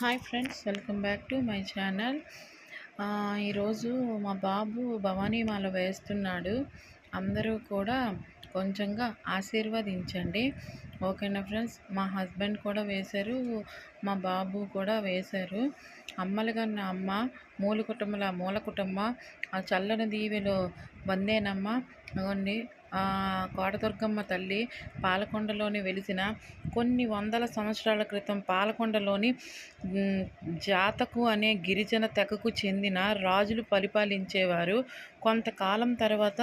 Hi friends, welcome back to my channel. ఈరోజు మా బాబు భవానీమాల వేస్తున్నాడు. అందరూ కూడా కొంచెంగా ఆశీర్వదించండి. ఓకేనా ఫ్రెండ్స్? మా హస్బెండ్ కూడా వేశారు, మా బాబు కూడా వేశారు. అమ్మలు కన్న అమ్మ, మూల కుటుంబ, ఆ చల్లని దీవెలో వందేనమ్మ. అగోండి, కోటదుర్గమ్మ తల్లి పాలకొండలోని వెలిసిన కొన్ని వందల సంవత్సరాల క్రితం పాలకొండలోని జాతకు అనే గిరిజన తెగకు చెందిన రాజులు పరిపాలించేవారు. కొంతకాలం తర్వాత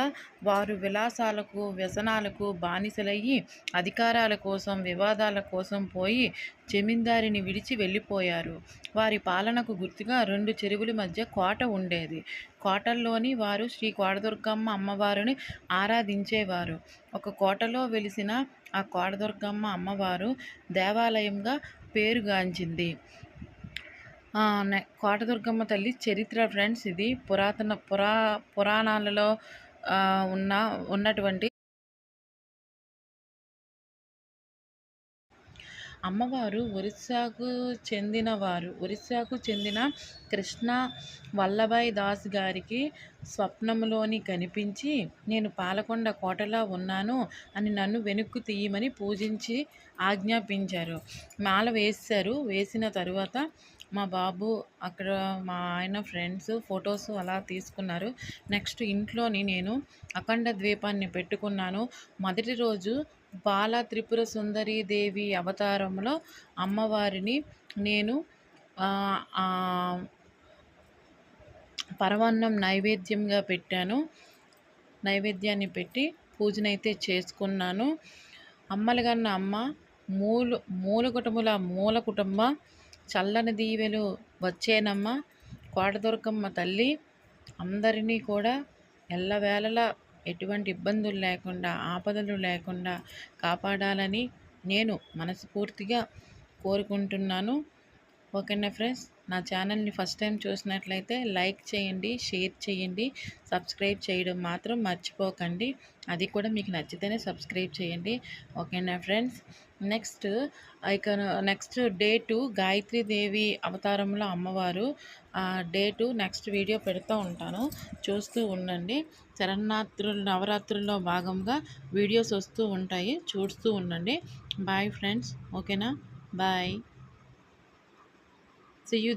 వారు విలాసాలకు, వ్యసనాలకు బానిసలయ్యి అధికారాల కోసం, వివాదాల కోసం పోయి జమీందారిని విడిచి వెళ్ళిపోయారు. వారి పాలనకు గుర్తుగా 2 చెరువుల మధ్య కోట ఉండేది. కోటల్లోని వారు శ్రీ కోటదుర్గమ్మ అమ్మవారిని ఆరాధించేవారు. ఒక కోటలో వెలిసిన ఆ కోటదుర్గమ్మ అమ్మవారు దేవాలయంగా పేరుగాంచింది. కోటదుర్గమ్మ తల్లి చరిత్ర ఫ్రెండ్స్, ఇది పురాణాలలో ఉన్నటువంటి అమ్మవారు. ఒరిస్సాకు చెందిన కృష్ణ వల్లభాయ్ దాస్ గారికి స్వప్నంలోని కనిపించి, నేను పాలకొండ కోటలా ఉన్నాను అని నన్ను వెనక్కు తీయమని పూజించి ఆజ్ఞాపించారు. మాల వేశారు. వేసిన తరువాత మా బాబు, అక్కడ మా ఆయన ఫ్రెండ్స్ ఫొటోస్ అలా తీసుకున్నారు. నెక్స్ట్ ఇంట్లోని నేను అఖండ ద్వీపాన్ని పెట్టుకున్నాను. మొదటి రోజు బాల త్రిపుర సుందరీ దేవి అవతారంలో అమ్మవారిని నేను పరమాన్నం నైవేద్యంగా పెట్టాను. నైవేద్యాన్ని పెట్టి పూజనైతే చేసుకున్నాను. అమ్మలగన్న అమ్మ, మూల కుటుంబ, చల్లని దీవెలు వచ్చేనమ్మ. కోటదుర్గమ్మ తల్లి అందరినీ కూడా ఎల్లవేళలా ఎటువంటి ఇబ్బందులు లేకుండా, ఆపదలు లేకుండా కాపాడాలని నేను మనస్ఫూర్తిగా కోరుకుంటున్నాను. ఓకేనా ఫ్రెండ్స్? నా ఛానల్ని ఫస్ట్ టైం చూసినట్లయితే లైక్ చేయండి, షేర్ చేయండి, సబ్స్క్రైబ్ చేయడం మాత్రం మర్చిపోకండి. అది కూడా మీకు నచ్చితేనే సబ్స్క్రైబ్ చేయండి. ఓకేనా ఫ్రెండ్స్? నెక్స్ట్ డే 2 గాయత్రీదేవి అవతారంలో అమ్మవారు. డే 2 నెక్స్ట్ వీడియో పెడుతూ ఉంటాను, చూస్తూ ఉండండి. నవరాత్రుల్లో భాగంగా వీడియోస్ వస్తూ ఉంటాయి, చూస్తూ ఉండండి. Bye friends. ఓకేనా? బాయ్. See you.